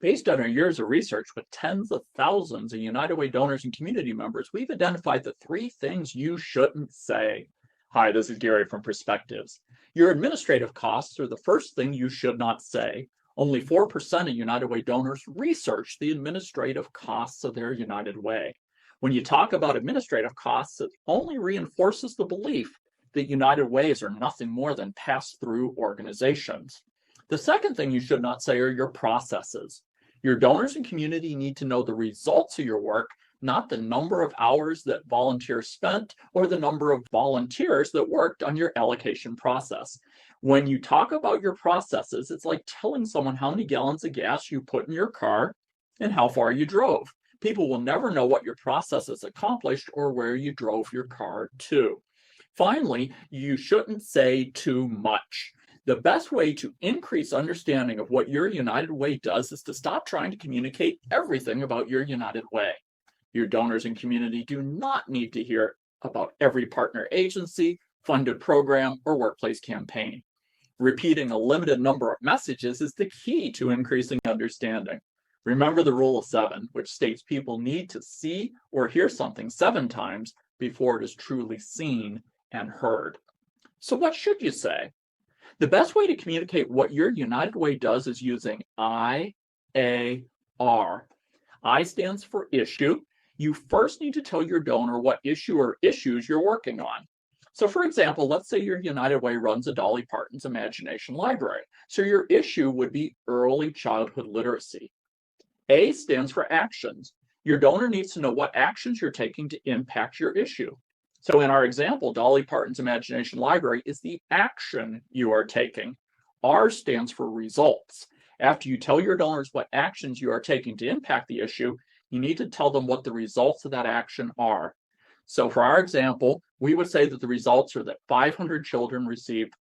Based on our years of research with tens of thousands of United Way donors and community members, we've identified the 3 things you shouldn't say. Hi, this is Gary from Perspectives. Your administrative costs are the first thing you should not say. Only 4% of United Way donors research the administrative costs of their United Way. When you talk about administrative costs, it only reinforces the belief that United Ways are nothing more than pass-through organizations. The second thing you should not say are your processes. Your donors and community need to know the results of your work, not the number of hours that volunteers spent or the number of volunteers that worked on your allocation process. When you talk about your processes, it's like telling someone how many gallons of gas you put in your car and how far you drove. People will never know what your processes accomplished or where you drove your car to. Finally, you shouldn't say too much. The best way to increase understanding of what your United Way does is to stop trying to communicate everything about your United Way. Your donors and community do not need to hear about every partner agency, funded program, or workplace campaign. Repeating a limited number of messages is the key to increasing understanding. Remember the rule of 7, which states people need to see or hear something 7 times before it is truly seen and heard. So what should you say? The best way to communicate what your United Way does is using IAR. I stands for issue. You first need to tell your donor what issue or issues you're working on. So for example, let's say your United Way runs a Dolly Parton's Imagination Library. So your issue would be early childhood literacy. A stands for actions. Your donor needs to know what actions you're taking to impact your issue. So in our example, Dolly Parton's Imagination Library is the action you are taking. R stands for results. After you tell your donors what actions you are taking to impact the issue, you need to tell them what the results of that action are. So for our example, we would say that the results are that 500 children received